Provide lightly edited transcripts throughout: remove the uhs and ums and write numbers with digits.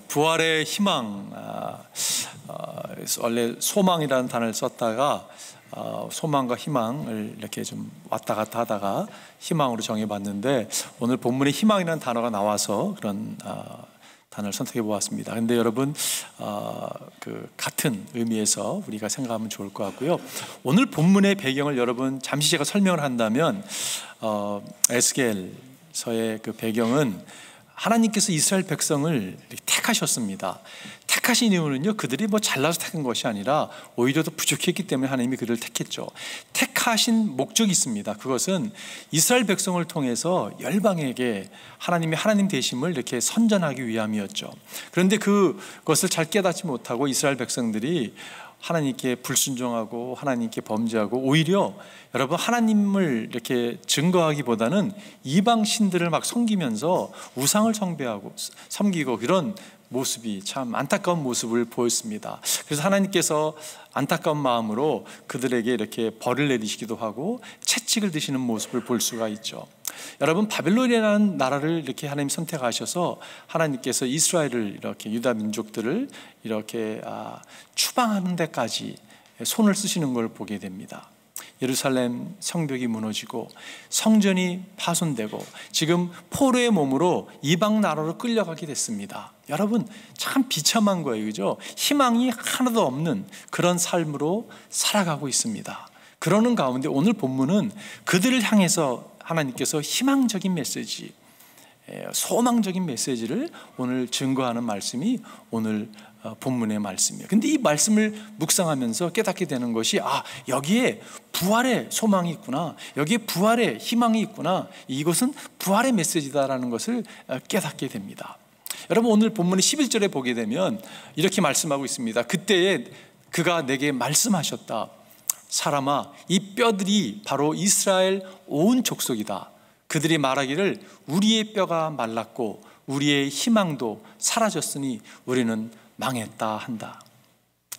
부활의 희망, 원래 소망이라는 단어를 썼다가 소망과 희망을 이렇게 좀 왔다 갔다 하다가 희망으로 정해봤는데, 오늘 본문에 희망이라는 단어가 나와서 그런 단어를 선택해 보았습니다. 근데 여러분, 그 같은 의미에서 우리가 생각하면 좋을 것 같고요. 오늘 본문의 배경을 여러분 잠시 제가 설명을 한다면, 에스겔서의 그 배경은 하나님께서 이스라엘 백성을 택하셨습니다. 택하신 이유는요, 그들이 뭐 잘나서 택한 것이 아니라 오히려 더 부족했기 때문에 하나님이 그들을 택했죠. 택하신 목적이 있습니다. 그것은 이스라엘 백성을 통해서 열방에게 하나님의 하나님 되심을 이렇게 선전하기 위함이었죠. 그런데 그것을 잘 깨닫지 못하고 이스라엘 백성들이 하나님께 불순종하고 하나님께 범죄하고, 오히려 여러분 하나님을 이렇게 증거하기보다는 이방 신들을 막 섬기면서 우상을 숭배하고 섬기고, 그런 모습이 참 안타까운 모습을 보였습니다. 그래서 하나님께서 안타까운 마음으로 그들에게 이렇게 벌을 내리시기도 하고 채찍을 드시는 모습을 볼 수가 있죠. 여러분, 바벨론이라는 나라를 이렇게 하나님 선택하셔서 하나님께서 이스라엘을, 이렇게 유다 민족들을 이렇게 추방하는 데까지 손을 쓰시는 걸 보게 됩니다. 예루살렘 성벽이 무너지고 성전이 파손되고 지금 포로의 몸으로 이방 나라로 끌려가게 됐습니다. 여러분, 참 비참한 거예요, 그죠? 희망이 하나도 없는 그런 삶으로 살아가고 있습니다. 그러는 가운데 오늘 본문은 그들을 향해서 하나님께서 희망적인 메시지, 소망적인 메시지를 오늘 증거하는 말씀이 오늘 본문의 말씀이에요. 근데 이 말씀을 묵상하면서 깨닫게 되는 것이, 여기에 부활의 소망이 있구나, 여기에 부활의 희망이 있구나, 이것은 부활의 메시지다라는 것을 깨닫게 됩니다. 여러분, 오늘 본문의 11절에 보게 되면 이렇게 말씀하고 있습니다. 그때에 그가 내게 말씀하셨다. 사람아, 이 뼈들이 바로 이스라엘 온 족속이다. 그들이 말하기를 우리의 뼈가 말랐고 우리의 희망도 사라졌으니 우리는 망했다 한다.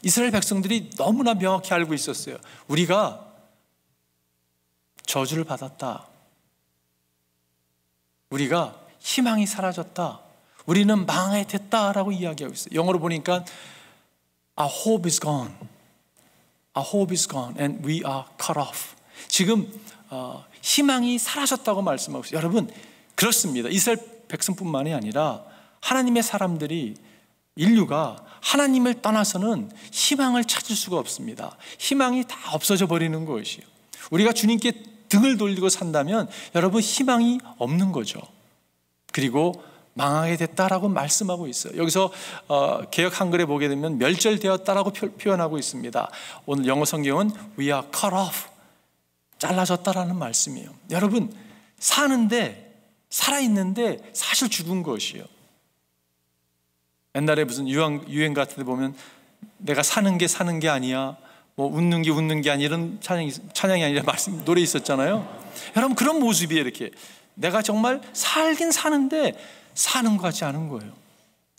이스라엘 백성들이 너무나 명확히 알고 있었어요. 우리가 저주를 받았다. 우리가 희망이 사라졌다. 우리는 망했다라고 이야기하고 있어요. 영어로 보니까 Our hope is gone. Our hope is gone and we are cut off. 지금 희망이 사라졌다고 말씀하고 있어요. 여러분, 그렇습니다. 이스라엘 백성뿐만이 아니라 하나님의 사람들이, 인류가 하나님을 떠나서는 희망을 찾을 수가 없습니다. 희망이 다 없어져 버리는 것이에요. 우리가 주님께 등을 돌리고 산다면 여러분, 희망이 없는 거죠. 그리고 망하게 됐다라고 말씀하고 있어요. 여기서 개역 한글에 보게 되면 멸절되었다라고 표현하고 있습니다. 오늘 영어 성경은 We are cut off, 잘라졌다라는 말씀이에요. 여러분, 사는데, 살아있는데 사실 죽은 것이에요. 옛날에 무슨 유행 같은 데 보면 내가 사는 게 아니야, 뭐 웃는 게 아니야, 이런 찬양이 아니라 노래 있었잖아요. 여러분, 그런 모습이에요. 이렇게 내가 정말 살긴 사는데 사는 것 같지 않은 거예요.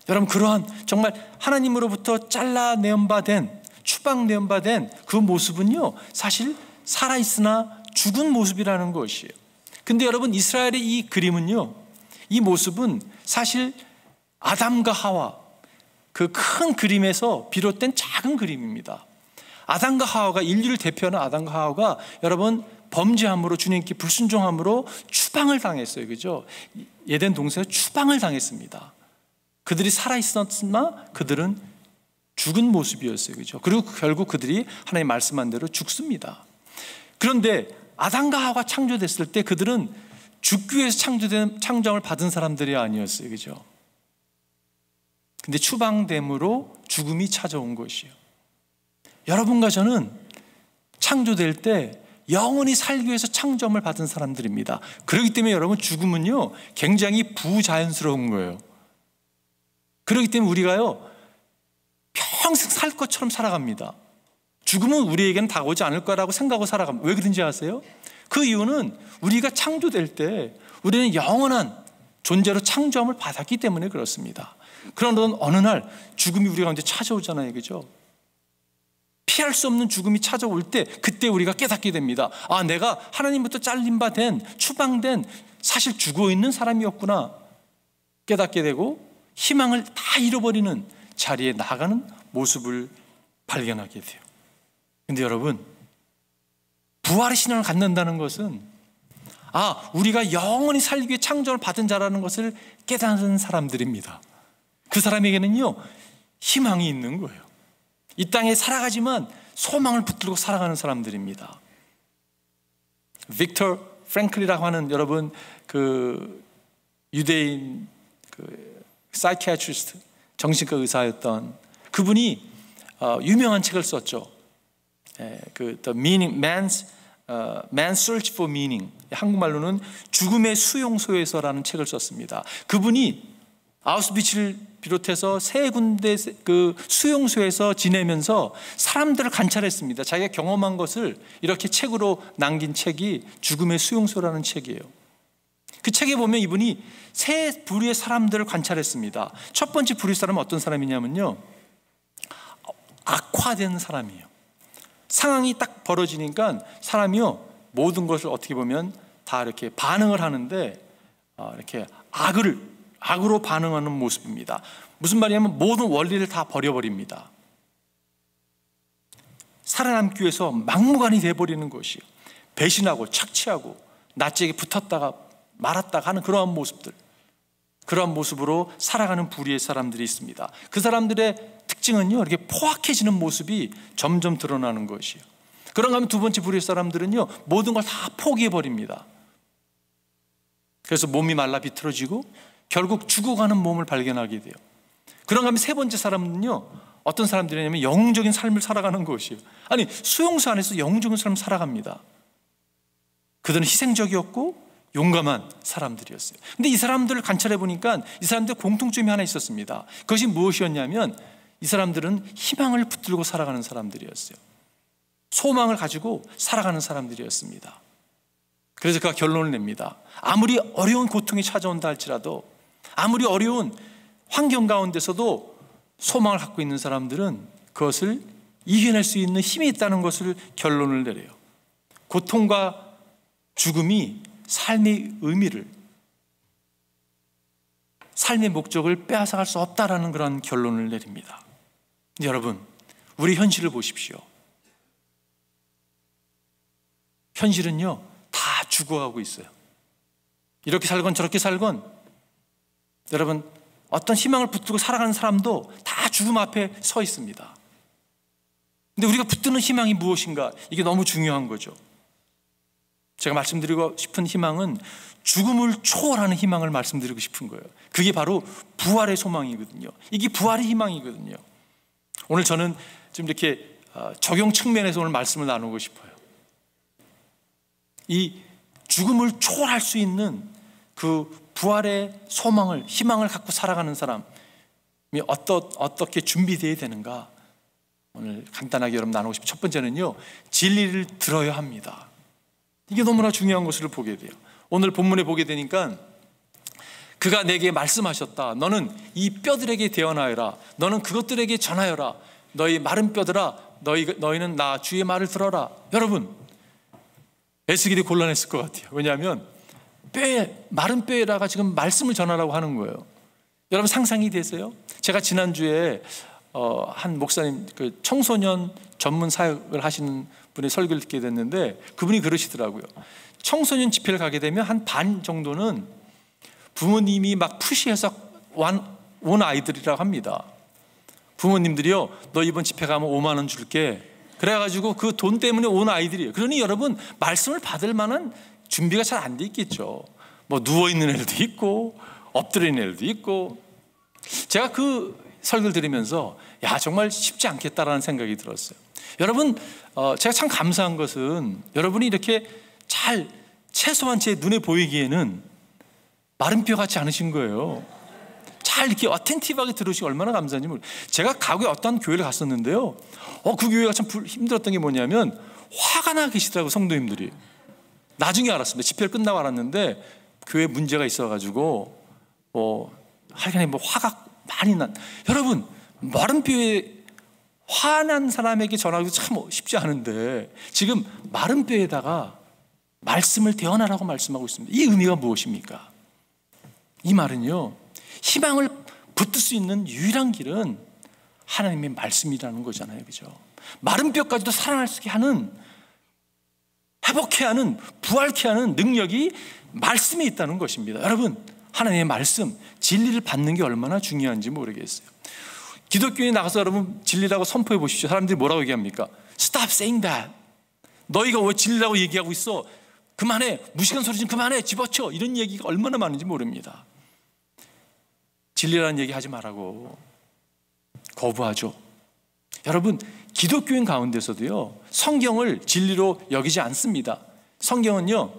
여러분, 그러한 정말 하나님으로부터 잘라내은 바 된, 추방내은 바 된 그 모습은요, 사실 살아있으나 죽은 모습이라는 것이에요. 근데 여러분, 이스라엘의 이 그림은요, 이 모습은 사실 아담과 하와, 그 큰 그림에서 비롯된 작은 그림입니다. 아담과 하와가, 인류를 대표하는 아담과 하와가 여러분 범죄함으로, 주님께 불순종함으로 추방을 당했어요. 그죠? 에덴 동산에 추방을 당했습니다. 그들이 살아있었으나 그들은 죽은 모습이었어요. 그죠? 그리고 결국 그들이 하나님 말씀한 대로 죽습니다. 그런데 아담과 하와가 창조됐을 때 그들은 죽기 위해서 창조을 받은 사람들이 아니었어요. 그죠? 근데 추방됨으로 죽음이 찾아온 것이에요. 여러분과 저는 창조될 때 영원히 살기 위해서 창조함을 받은 사람들입니다. 그렇기 때문에 여러분, 죽음은요 굉장히 부자연스러운 거예요. 그렇기 때문에 우리가요 평생 살 것처럼 살아갑니다. 죽음은 우리에게는 다가오지 않을 거라고 생각하고 살아갑니다. 왜 그런지 아세요? 그 이유는 우리가 창조될 때 우리는 영원한 존재로 창조함을 받았기 때문에 그렇습니다. 그러나 어느 날 죽음이 우리 가운데 찾아오잖아요. 그죠? 피할 수 없는 죽음이 찾아올 때, 그때 우리가 깨닫게 됩니다. 내가 하나님부터 잘린 바 된, 추방된, 사실 죽어있는 사람이었구나 깨닫게 되고, 희망을 다 잃어버리는 자리에 나가는 모습을 발견하게 돼요. 근데 여러분, 부활의 신앙을 갖는다는 것은 우리가 영원히 살기 위해 창조를 받은 자라는 것을 깨닫는 사람들입니다. 그 사람에게는요, 희망이 있는 거예요. 이 땅에 살아가지만 소망을 붙들고 살아가는 사람들입니다. 빅터 프랭클이라고 하는 여러분 그 유대인 그 사이키아트리스트, 정신과 의사였던 그분이 유명한 책을 썼죠. 그 The Meaning, Man's Search for Meaning, 한국말로는 죽음의 수용소에서라는 책을 썼습니다. 그분이 아우슈비츠를 비롯해서 세 군데 그 수용소에서 지내면서 사람들을 관찰했습니다. 자기가 경험한 것을 이렇게 책으로 남긴 책이 죽음의 수용소라는 책이에요. 그 책에 보면 이분이 세 부류의 사람들을 관찰했습니다. 첫 번째 부류의 사람은 어떤 사람이냐면요, 악화된 사람이에요. 상황이 딱 벌어지니까 사람이요, 모든 것을 어떻게 보면 다 이렇게 반응을 하는데 이렇게 악으로 반응하는 모습입니다. 무슨 말이냐면 모든 원리를 다 버려버립니다. 살아남기 위해서 막무가내 돼버리는 것이요, 배신하고 착취하고 낯에게 붙었다가 말았다가 하는 그러한 모습들, 그러한 모습으로 살아가는 부류의 사람들이 있습니다. 그 사람들의 특징은요, 이렇게 포악해지는 모습이 점점 드러나는 것이요. 그런가 하면 두 번째 부류의 사람들은요, 모든 걸 다 포기해버립니다. 그래서 몸이 말라 비틀어지고 결국 죽어가는 몸을 발견하게 돼요. 그런가 하면 세 번째 사람은요, 어떤 사람들이냐면 영웅적인 삶을 살아가는 것이에요. 아니, 수용소 안에서 영웅적인 삶을 살아갑니다. 그들은 희생적이었고 용감한 사람들이었어요. 근데 이 사람들을 관찰해 보니까 이 사람들 공통점이 하나 있었습니다. 그것이 무엇이었냐면 이 사람들은 희망을 붙들고 살아가는 사람들이었어요. 소망을 가지고 살아가는 사람들이었습니다. 그래서 그가 결론을 냅니다. 아무리 어려운 고통이 찾아온다 할지라도, 아무리 어려운 환경 가운데서도 소망을 갖고 있는 사람들은 그것을 이겨낼 수 있는 힘이 있다는 것을 결론을 내려요. 고통과 죽음이 삶의 의미를, 삶의 목적을 빼앗아갈 수 없다라는 그런 결론을 내립니다. 여러분, 우리 현실을 보십시오. 현실은요, 다 죽어가고 있어요. 이렇게 살건 저렇게 살건, 여러분, 어떤 희망을 붙들고 살아가는 사람도 다 죽음 앞에 서 있습니다. 근데 우리가 붙드는 희망이 무엇인가? 이게 너무 중요한 거죠. 제가 말씀드리고 싶은 희망은 죽음을 초월하는 희망을 말씀드리고 싶은 거예요. 그게 바로 부활의 소망이거든요. 이게 부활의 희망이거든요. 오늘 저는 좀 이렇게 적용 측면에서 오늘 말씀을 나누고 싶어요. 이 죽음을 초월할 수 있는 그 부활의 소망을, 희망을 갖고 살아가는 사람이 어떻게 준비되어야 되는가, 오늘 간단하게 여러분 나누고 싶어요. 첫 번째는요, 진리를 들어야 합니다. 이게 너무나 중요한 것을 보게 돼요. 오늘 본문에 보게 되니까 그가 내게 말씀하셨다. 너는 이 뼈들에게 대언하여라. 너는 그것들에게 전하여라. 너희 마른 뼈들아, 너희는 나 주의 말을 들어라. 여러분, 에스겔이 곤란했을 것 같아요. 왜냐하면 마른 뼈에다가 지금 말씀을 전하라고 하는 거예요. 여러분 상상이 되세요? 제가 지난주에 한 목사님, 그 청소년 전문 사역을 하시는 분의 설교를 듣게 됐는데 그분이 그러시더라고요. 청소년 집회를 가게 되면 한 반 정도는 부모님이 막 푸시해서 온 아이들이라고 합니다. 부모님들이요, 너 이번 집회 가면 5만 원 줄게. 그래가지고 그 돈 때문에 온 아이들이에요. 그러니 여러분, 말씀을 받을 만한 준비가 잘 안 돼 있겠죠. 뭐 누워있는 애들도 있고 엎드려 있는 애들도 있고. 제가 그 설교를 들으면서 야, 정말 쉽지 않겠다라는 생각이 들었어요. 여러분, 제가 참 감사한 것은 여러분이 이렇게 잘, 최소한 제 눈에 보이기에는 마른 뼈 같지 않으신 거예요. 잘 이렇게 어텐티브하게 들으시고 얼마나 감사한지 모르겠어요. 제가 과거에 어떤 교회를 갔었는데요, 그 교회가 참 힘들었던 게 뭐냐면 화가 나 계시더라고요, 성도님들이. 나중에 알았습니다. 집회를 끝나고 알았는데 교회에 문제가 있어가지고 하여간에 화가 많이 난. 여러분, 마른 뼈에 화난 사람에게 전하기도 참 쉽지 않은데 지금 마른 뼈에다가 말씀을 대언하라고 말씀하고 있습니다. 이 의미가 무엇입니까? 이 말은요, 희망을 붙들 수 있는 유일한 길은 하나님의 말씀이라는 거잖아요. 그죠? 마른 뼈까지도 살아날 수 있게 하는, 회복케 하는, 부활케 하는 능력이 말씀에 있다는 것입니다. 여러분, 하나님의 말씀, 진리를 받는 게 얼마나 중요한지 모르겠어요. 기독교인이 나가서 여러분 진리라고 선포해 보십시오. 사람들이 뭐라고 얘기합니까? Stop saying that. 너희가 왜 진리라고 얘기하고 있어? 그만해. 무식한 소리 좀 그만해. 집어쳐. 이런 얘기가 얼마나 많은지 모릅니다. 진리라는 얘기 하지 말라고 거부하죠. 여러분, 기독교인 가운데서도요, 성경을 진리로 여기지 않습니다. 성경은요,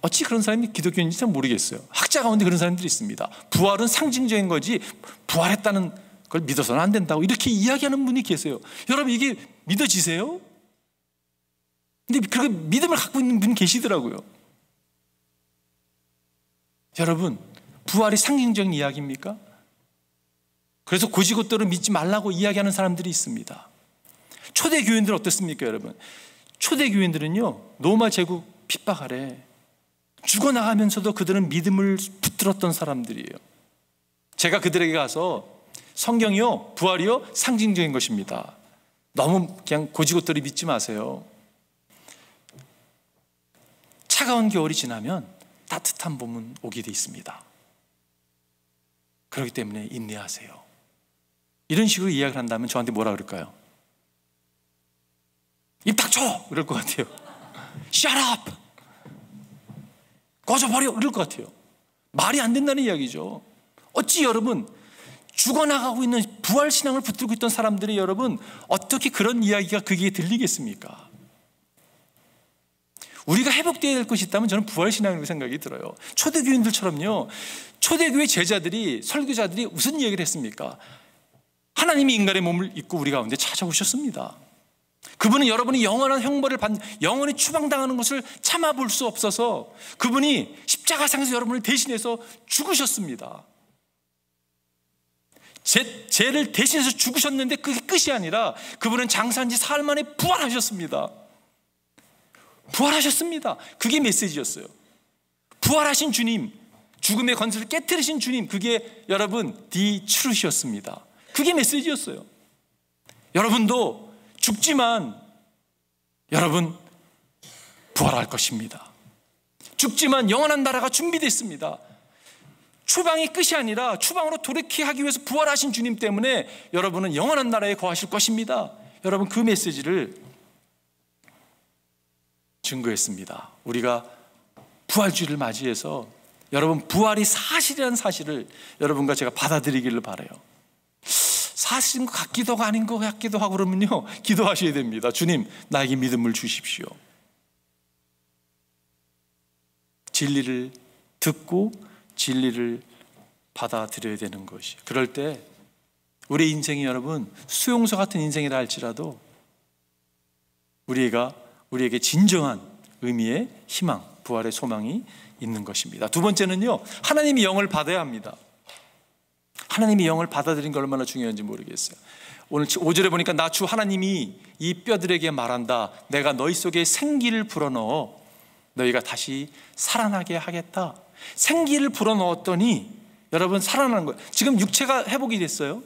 어찌 그런 사람이 기독교인인지 잘 모르겠어요. 학자 가운데 그런 사람들이 있습니다. 부활은 상징적인 거지 부활했다는 걸 믿어서는 안 된다고 이렇게 이야기하는 분이 계세요. 여러분, 이게 믿어지세요? 근데 그렇게 믿음을 갖고 있는 분이 계시더라고요. 여러분, 부활이 상징적인 이야기입니까? 그래서 고지고대로 믿지 말라고 이야기하는 사람들이 있습니다. 초대 교인들은 어떻습니까, 여러분? 초대 교인들은요, 로마 제국 핍박 아래 죽어나가면서도 그들은 믿음을 붙들었던 사람들이에요. 제가 그들에게 가서 성경이요, 부활이요, 상징적인 것입니다. 너무 그냥 고지고대로 믿지 마세요. 차가운 겨울이 지나면 따뜻한 봄은 오게 돼 있습니다. 그렇기 때문에 인내하세요. 이런 식으로 이야기를 한다면 저한테 뭐라 그럴까요? 입 닥쳐! 이럴 것 같아요. Shut up! 꺼져버려! 이럴 것 같아요. 말이 안 된다는 이야기죠. 어찌 여러분, 죽어나가고 있는 부활신앙을 붙들고 있던 사람들이 여러분, 어떻게 그런 이야기가 그게 들리겠습니까? 우리가 회복되어야 될 것이 있다면 저는 부활신앙이라고 생각이 들어요. 초대교인들처럼요, 초대교회 제자들이, 설교자들이 무슨 얘기를 했습니까? 하나님이 인간의 몸을 입고 우리 가운데 찾아오셨습니다. 그분은 여러분이 영원한 형벌을 영원히 추방당하는 것을 참아볼 수 없어서 그분이 십자가상에서 여러분을 대신해서 죽으셨습니다. 죄를 대신해서 죽으셨는데 그게 끝이 아니라 그분은 장사한 지 사흘 만에 부활하셨습니다. 부활하셨습니다. 그게 메시지였어요. 부활하신 주님, 죽음의 권세를 깨뜨리신 주님, 그게 여러분 디 트루시였습니다. 그게 메시지였어요. 여러분도 죽지만 여러분 부활할 것입니다. 죽지만 영원한 나라가 준비됐습니다. 추방이 끝이 아니라 추방으로 돌이키게 하기 위해서 부활하신 주님 때문에 여러분은 영원한 나라에 거하실 것입니다. 여러분, 그 메시지를 증거했습니다. 우리가 부활주의를 맞이해서 여러분, 부활이 사실이라는 사실을 여러분과 제가 받아들이기를 바라요. 사실인 것 같기도 하고 아닌 것 같기도 하고 그러면요, 기도하셔야 됩니다. 주님, 나에게 믿음을 주십시오. 진리를 듣고 진리를 받아들여야 되는 것이, 그럴 때 우리 인생이 여러분 수용소 같은 인생이라 할지라도 우리에게 진정한 의미의 희망, 부활의 소망이 있는 것입니다. 두 번째는요, 하나님이 영을 받아야 합니다. 하나님이 영을 받아들이는 게 얼마나 중요한지 모르겠어요. 오늘 5절에 보니까 나 주 하나님이 이 뼈들에게 말한다. 내가 너희 속에 생기를 불어넣어 너희가 다시 살아나게 하겠다. 생기를 불어넣었더니 여러분 살아나는 거예요. 지금 육체가 회복이 됐어요.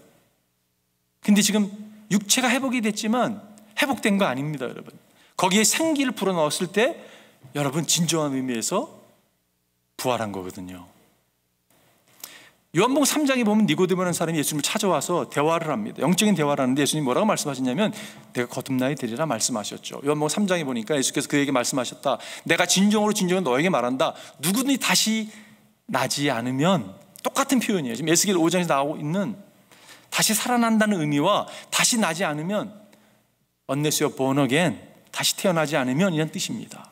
근데 지금 육체가 회복이 됐지만 회복된 거 아닙니다, 여러분. 거기에 생기를 불어넣었을 때 여러분 진정한 의미에서 부활한 거거든요. 요한복음 3장에 보면 니고데모라는 사람이 예수님을 찾아와서 대화를 합니다. 영적인 대화를 하는데 예수님이 뭐라고 말씀하셨냐면 내가 거듭나야 되리라 말씀하셨죠. 요한복음 3장에 보니까 예수께서 그에게 말씀하셨다. 내가 진정으로 너에게 말한다. 누구든지 다시 나지 않으면, 똑같은 표현이에요. 지금 에스겔 5장에서 나오고 있는 다시 살아난다는 의미와 다시 나지 않으면, unless you're born again, 다시 태어나지 않으면 이런 뜻입니다.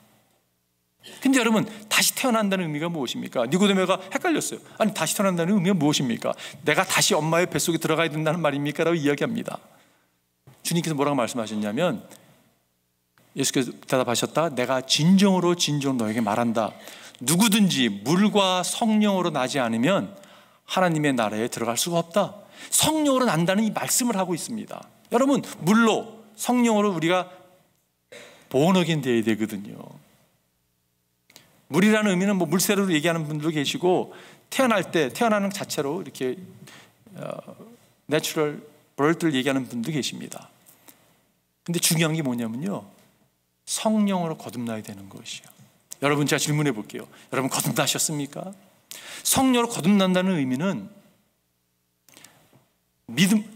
근데 여러분, 다시 태어난다는 의미가 무엇입니까? 니고데모가 헷갈렸어요. 아니, 다시 태어난다는 의미가 무엇입니까? 내가 다시 엄마의 뱃속에 들어가야 된다는 말입니까? 라고 이야기합니다. 주님께서 뭐라고 말씀하셨냐면, 예수께서 대답하셨다. 내가 진정으로 너에게 말한다. 누구든지 물과 성령으로 나지 않으면 하나님의 나라에 들어갈 수가 없다. 성령으로 난다는 이 말씀을 하고 있습니다. 여러분, 물로, 성령으로 우리가 born again 되어야 되거든요. 물이라는 의미는 뭐 물세로로 얘기하는 분들도 계시고, 태어나는 자체로 이렇게 내추럴 버드를 얘기하는 분도 계십니다. 근데 중요한 게 뭐냐면요, 성령으로 거듭나야 되는 것이요. 여러분, 제가 질문해 볼게요. 여러분, 거듭나셨습니까? 성령으로 거듭난다는 의미는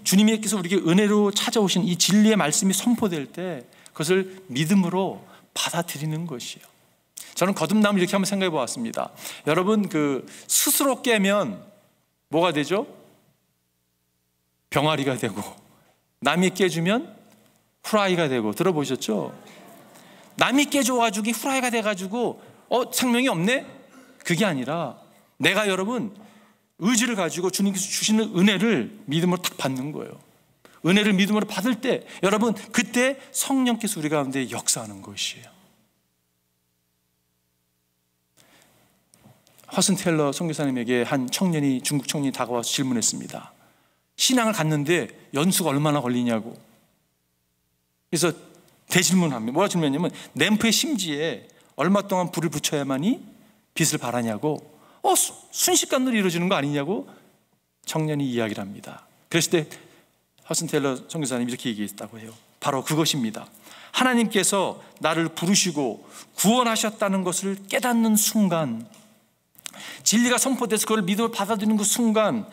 주님께서 우리에게 은혜로 찾아오신 이 진리의 말씀이 선포될 때 그것을 믿음으로 받아들이는 것이요. 저는 거듭남을 이렇게 한번 생각해 보았습니다. 여러분, 스스로 깨면 뭐가 되죠? 병아리가 되고, 남이 깨주면 후라이가 되고, 들어보셨죠? 남이 깨줘가지고 후라이가 돼가지고 생명이 없네? 그게 아니라 내가 여러분 의지를 가지고 주님께서 주시는 은혜를 믿음으로 딱 받는 거예요. 은혜를 믿음으로 받을 때 여러분, 그때 성령께서 우리 가운데 역사하는 것이에요. 허슨 테일러 선교사님에게 한 중국 청년이 다가와서 질문했습니다. 신앙을 갖는데 연수가 얼마나 걸리냐고. 그래서 대질문합니다. 뭐라 질문했냐면, 램프의 심지에 얼마 동안 불을 붙여야만이 빛을 발하냐고. 순식간으로 이루어지는 거 아니냐고 청년이 이야기를 합니다. 그랬을 때 허슨 테일러 선교사님이 이렇게 얘기했다고 해요. 바로 그것입니다. 하나님께서 나를 부르시고 구원하셨다는 것을 깨닫는 순간, 진리가 선포돼서 그걸 믿음을 받아들이는 그 순간,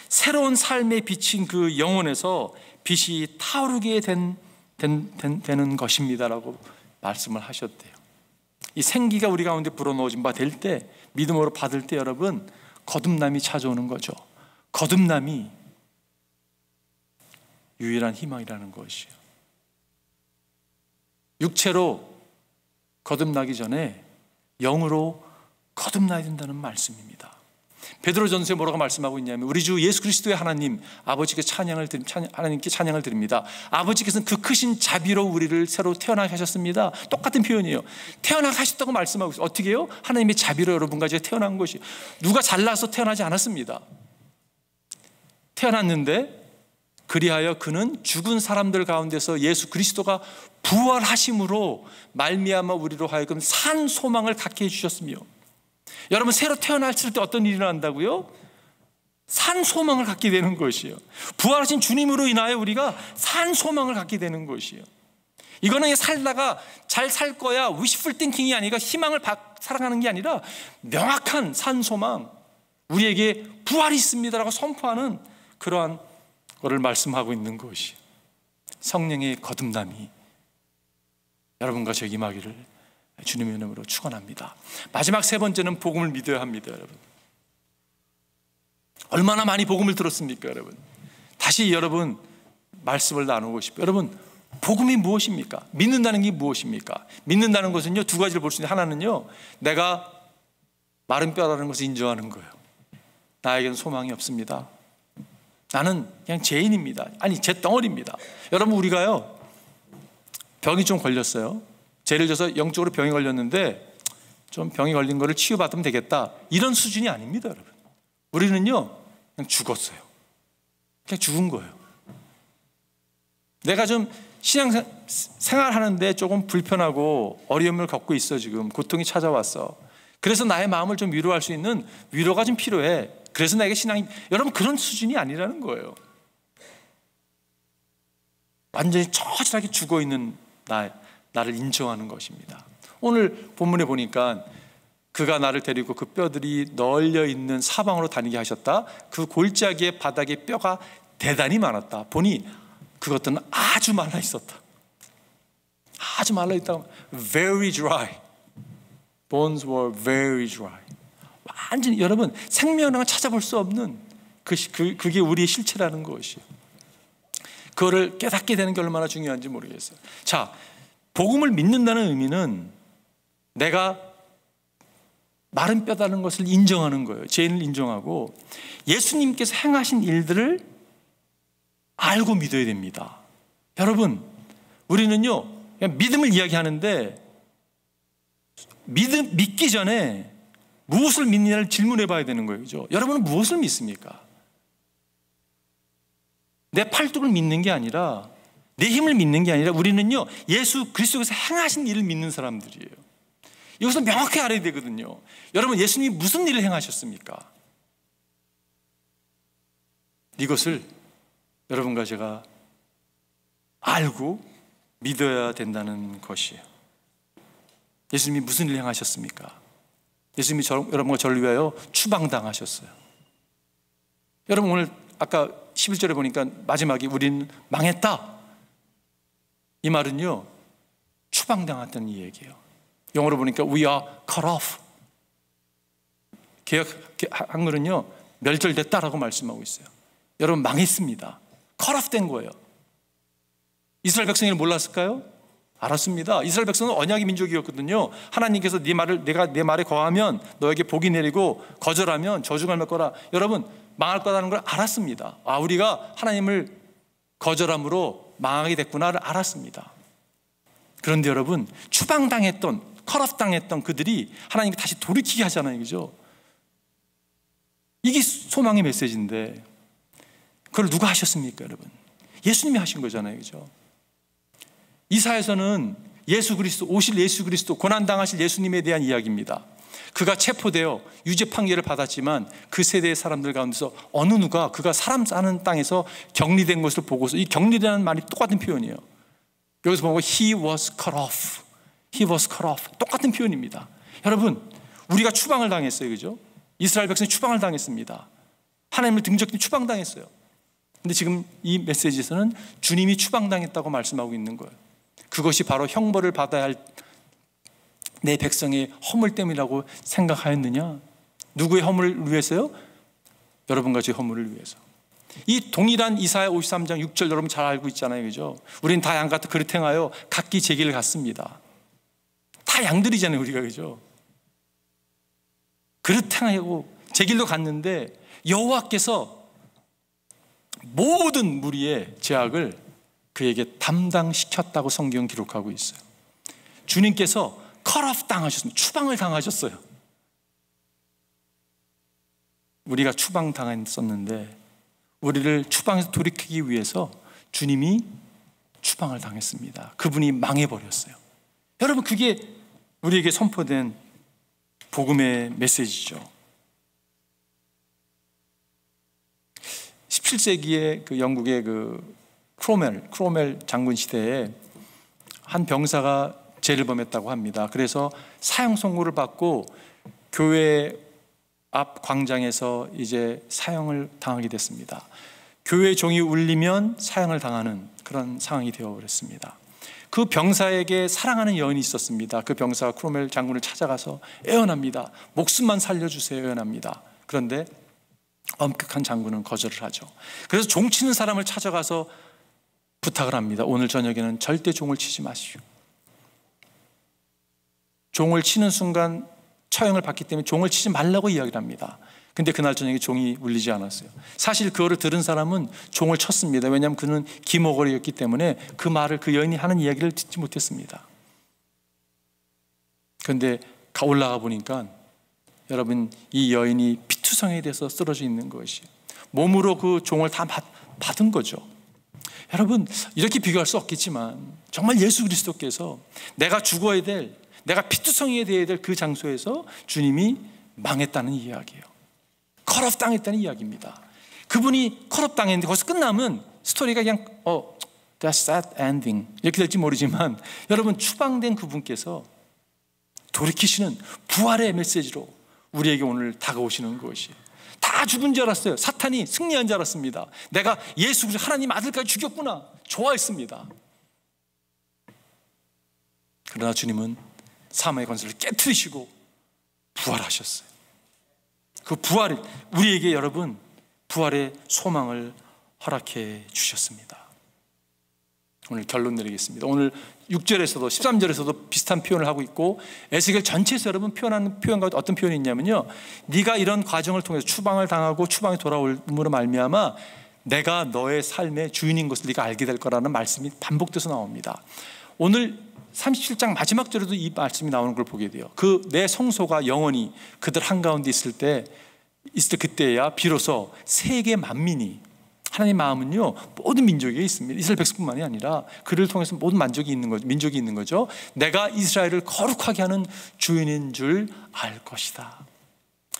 새로운 삶에 비친 그 영혼에서 빛이 타오르게 되는 것입니다라고 말씀을 하셨대요. 이 생기가 우리 가운데 불어넣어진 바 될 때, 믿음으로 받을 때 여러분, 거듭남이 찾아오는 거죠. 거듭남이 유일한 희망이라는 것이에요. 육체로 거듭나기 전에 영으로 거듭나야 된다는 말씀입니다. 베드로전서에 뭐라고 말씀하고 있냐면, 우리 주 예수 그리스도의 하나님 아버지께 하나님께 찬양을 드립니다. 아버지께서는 그 크신 자비로 우리를 새로 태어나게 하셨습니다. 똑같은 표현이에요. 태어나게 하셨다고 말씀하고 있어요. 어떻게 해요? 하나님의 자비로 여러분과 제가 태어난 것이, 누가 잘나서 태어나지 않았습니다. 태어났는데 그리하여 그는 죽은 사람들 가운데서 예수 그리스도가 부활하심으로 말미암아 우리로 하여금 산 소망을 갖게 해주셨으며, 여러분, 새로 태어났을 때 어떤 일이 일어난다고요? 산 소망을 갖게 되는 것이에요. 부활하신 주님으로 인하여 우리가 산 소망을 갖게 되는 것이에요. 이거는 살다가 잘 살 거야, wishful thinking이 아니라 희망을 살아가는 게 아니라 명확한 산 소망, 우리에게 부활이 있습니다라고 선포하는 그러한 것을 말씀하고 있는 것이에요. 성령의 거듭남이 여러분과 저 임하기를 주님의 이름으로 축원합니다. 마지막 세 번째는 복음을 믿어야 합니다. 여러분, 얼마나 많이 복음을 들었습니까? 여러분, 다시 여러분 말씀을 나누고 싶어요. 여러분, 복음이 무엇입니까? 믿는다는 게 무엇입니까? 믿는다는 것은요, 두 가지를 볼 수 있는데, 하나는요, 내가 마른 뼈라는 것을 인정하는 거예요. 나에게는 소망이 없습니다. 나는 그냥 죄인입니다. 아니, 제 덩어리입니다. 여러분, 우리가요, 병이 좀 걸렸어요. 예를 들어서 영적으로 병이 걸렸는데 좀 병이 걸린 거를 치유받으면 되겠다, 이런 수준이 아닙니다. 여러분, 우리는요 그냥 죽었어요. 그냥 죽은 거예요. 내가 좀 신앙생활하는데 조금 불편하고 어려움을 겪고 있어. 지금 고통이 찾아왔어. 그래서 나의 마음을 좀 위로할 수 있는 위로가 좀 필요해. 그래서 나에게 신앙이, 여러분, 그런 수준이 아니라는 거예요. 완전히 처절하게 죽어있는 나를 인정하는 것입니다. 오늘 본문에 보니까 그가 나를 데리고 그 뼈들이 널려 있는 사방으로 다니게 하셨다. 그 골짜기의 바닥에 뼈가 대단히 많았다. 보니 그것들은 아주 말라 있었다. 아주 말라 있다. Very dry. Bones were very dry. 완전히 여러분, 생명을 찾아볼 수 없는 그게 우리의 실체라는 것이에요. 그거를 깨닫게 되는 게 얼마나 중요한지 모르겠어요. 자, 복음을 믿는다는 의미는 내가 마른 뼈다는 것을 인정하는 거예요. 죄인을 인정하고 예수님께서 행하신 일들을 알고 믿어야 됩니다. 여러분, 우리는요 그냥 믿음을 이야기하는데 믿기 전에 무엇을 믿느냐를 질문해 봐야 되는 거예요. 그죠? 여러분은 무엇을 믿습니까? 내 팔뚝을 믿는 게 아니라, 내 힘을 믿는 게 아니라, 우리는요 예수 그리스도께서 행하신 일을 믿는 사람들이에요. 여기서 명확히 알아야 되거든요. 여러분, 예수님이 무슨 일을 행하셨습니까? 이것을 여러분과 제가 알고 믿어야 된다는 것이에요. 예수님이 무슨 일을 행하셨습니까? 예수님이 여러분과 저를 위하여 추방당하셨어요. 여러분, 오늘 아까 11절에 보니까 마지막에 우리는 망했다, 이 말은요, 추방당했다는 이 얘기예요. 영어로 보니까 we are cut off. 개역 한글은요, 멸절됐다라고 말씀하고 있어요. 여러분, 망했습니다. cut off 된 거예요. 이스라엘 백성이 몰랐을까요? 알았습니다. 이스라엘 백성은 언약의 민족이었거든요. 하나님께서 내가 내 말에 거하면 너에게 복이 내리고 거절하면 저주가 날 거라. 여러분, 망할 거라는 걸 알았습니다. 우리가 하나님을 거절함으로 망하게 됐구나를 알았습니다. 그런데 여러분, 추방당했던, 컷오프 당했던 그들이 하나님께 다시 돌이키게 하잖아요, 그죠? 이게 소망의 메시지인데 그걸 누가 하셨습니까, 여러분? 예수님이 하신 거잖아요, 그죠? 이사야서는 예수 그리스도, 오실 예수 그리스도, 고난당하실 예수님에 대한 이야기입니다. 그가 체포되어 유죄 판결을 받았지만 그 세대의 사람들 가운데서 어느 누가 그가 사람 사는 땅에서 격리된 것을 보고서, 이 격리라는 말이 똑같은 표현이에요. 여기서 보고 He was cut off, He was cut off, 똑같은 표현입니다. 여러분, 우리가 추방을 당했어요, 그죠? 이스라엘 백성이 추방을 당했습니다. 하나님을 등적히 추방당했어요. 근데 지금 이 메시지에서는 주님이 추방당했다고 말씀하고 있는 거예요. 그것이 바로 형벌을 받아야 할 내 백성의 허물 때문이라고 생각하였느냐? 누구의 허물을 위해서요? 여러분과 제 허물을 위해서. 이 동일한 이사야 53장 6절 여러분 잘 알고 있잖아요, 그죠? 우리는 다 양 같아 그릇 행하여 각기 제 길을 갔습니다. 다 양들이잖아요, 우리가, 그죠? 그릇 행하고 제 길로 갔는데 여호와께서 모든 무리의 죄악을 그에게 담당시켰다고 성경은 기록하고 있어요. 주님께서 컷오프 당하셨습니다. 추방을 당하셨어요. 우리가 추방 당했었는데 우리를 추방에서 돌이키기 위해서 주님이 추방을 당했습니다. 그분이 망해버렸어요. 여러분, 그게 우리에게 선포된 복음의 메시지죠. 17세기에 그 영국의 그 크로멜 장군 시대에 한 병사가 죄를 범했다고 합니다. 그래서 사형 선고를 받고 교회 앞 광장에서 이제 사형을 당하게 됐습니다. 교회 종이 울리면 사형을 당하는 그런 상황이 되어버렸습니다. 그 병사에게 사랑하는 여인이 있었습니다. 그 병사가 크로멜 장군을 찾아가서 애원합니다. 목숨만 살려주세요, 애원합니다. 그런데 엄격한 장군은 거절을 하죠. 그래서 종 치는 사람을 찾아가서 부탁을 합니다. 오늘 저녁에는 절대 종을 치지 마시오. 종을 치는 순간 처형을 받기 때문에 종을 치지 말라고 이야기를 합니다. 근데 그날 저녁에 종이 울리지 않았어요. 사실 그거를 들은 사람은 종을 쳤습니다. 왜냐하면 그는 기모거리였기 때문에 그 말을, 그 여인이 하는 이야기를 듣지 못했습니다. 그런데 올라가 보니까 여러분, 이 여인이 피투성이에 대해서 쓰러져 있는 것이, 몸으로 그 종을 다 받은 거죠. 여러분, 이렇게 비교할 수 없겠지만 정말 예수 그리스도께서 내가 죽어야 될, 내가 피투성이에 대해야 될 그 장소에서 주님이 망했다는 이야기예요. 컷오프 당했다는 이야기입니다. 그분이 컷오프 당했는데 거기서 끝나면 스토리가 그냥 that's sad ending 이렇게 될지 모르지만, 여러분, 추방된 그분께서 돌이키시는 부활의 메시지로 우리에게 오늘 다가오시는 것이, 다 죽은 줄 알았어요. 사탄이 승리한 줄 알았습니다. 내가 예수 그리스도 하나님 아들까지 죽였구나, 좋아했습니다. 그러나 주님은 사망의 권세를 깨트리시고 부활하셨어요. 그 부활이 우리에게, 여러분, 부활의 소망을 허락해 주셨습니다. 오늘 결론 내리겠습니다. 오늘 6절에서도 13절에서도 비슷한 표현을 하고 있고, 에스겔 전체에서 여러분 표현하는 표현 가운데 어떤 표현이 있냐면요, 네가 이런 과정을 통해서 추방을 당하고 추방에 돌아올므로 말미암아 내가 너의 삶의 주인인 것을 네가 알게 될 거라는 말씀이 반복돼서 나옵니다. 오늘 37장 마지막 절에도 이 말씀이 나오는 걸 보게 돼요. 그 내 성소가 영원히 그들 한가운데 있을 때 그때야 비로소 세계 만민이 하나님의 마음은요 모든 민족에 있습니다. 이스라엘 백성뿐만이 아니라 그를 통해서 모든 민족이 있는 거죠. 내가 이스라엘을 거룩하게 하는 주인인 줄 알 것이다.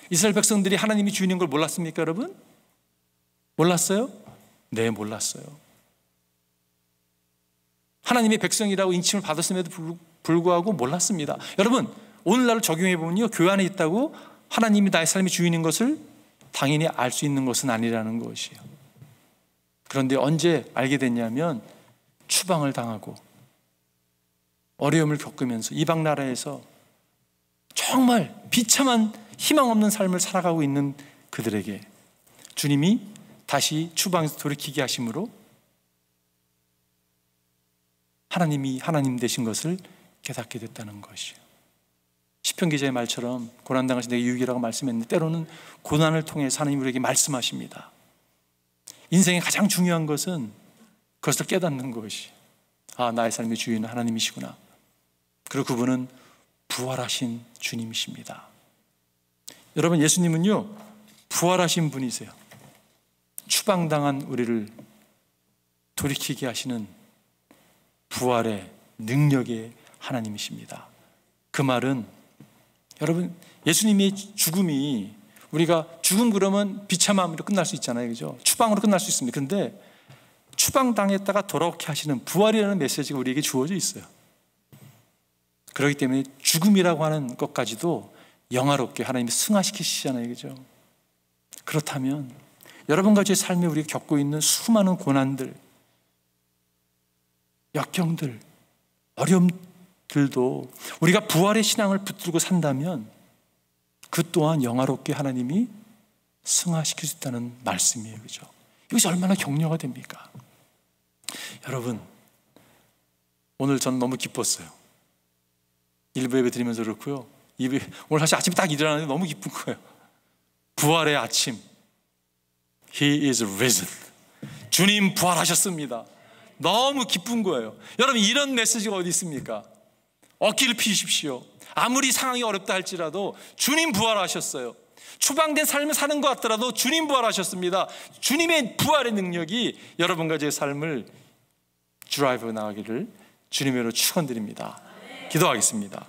이스라엘 백성들이 하나님이 주인인 걸 몰랐습니까, 여러분? 몰랐어요? 네, 몰랐어요. 하나님의 백성이라고 인칭을 받았음에도 불구하고 몰랐습니다. 여러분, 오늘날 적용해 보면요, 교회 안에 있다고 하나님이 나의 삶의 주인인 것을 당연히 알 수 있는 것은 아니라는 것이에요. 그런데 언제 알게 됐냐면 추방을 당하고 어려움을 겪으면서 이방 나라에서 정말 비참한 희망 없는 삶을 살아가고 있는 그들에게 주님이 다시 추방에서 돌이키게 하심으로 하나님이 하나님 되신 것을 깨닫게 됐다는 것이에요. 시편 기자의 말처럼 고난당하신 내게 유익이라고 말씀했는데 때로는 고난을 통해서 하나님 우리에게 말씀하십니다. 인생의 가장 중요한 것은 그것을 깨닫는 것이, 아, 나의 삶의 주인은 하나님이시구나. 그리고 그분은 부활하신 주님이십니다. 여러분, 예수님은요 부활하신 분이세요. 추방당한 우리를 돌이키게 하시는 부활의 능력의 하나님이십니다. 그 말은 여러분, 예수님의 죽음이, 우리가 죽음 그러면 비참함으로 끝날 수 있잖아요, 그죠? 추방으로 끝날 수 있습니다. 그런데 추방당했다가 돌아오게 하시는 부활이라는 메시지가 우리에게 주어져 있어요. 그렇기 때문에 죽음이라고 하는 것까지도 영화롭게 하나님이 승화시키시잖아요, 그죠? 그렇다면 여러분과 제 삶에 우리가 겪고 있는 수많은 고난들, 역경들, 어려움들도 우리가 부활의 신앙을 붙들고 산다면 그 또한 영화롭게 하나님이 승화시킬 수 있다는 말씀이에요, 그죠? 이것이 얼마나 격려가 됩니까? 여러분, 오늘 저는 너무 기뻤어요. 일부 예배 드리면서 그렇고요, 오늘 사실 아침에 딱 일어나는데 너무 기쁜 거예요. 부활의 아침, He is risen. 주님 부활하셨습니다. 너무 기쁜 거예요. 여러분, 이런 메시지가 어디 있습니까? 어깨를 펴십시오. 아무리 상황이 어렵다 할지라도 주님 부활하셨어요. 추방된 삶을 사는 것 같더라도 주님 부활하셨습니다. 주님의 부활의 능력이 여러분과 제 삶을 드라이브 나가기를 주님으로 축원드립니다. 기도하겠습니다.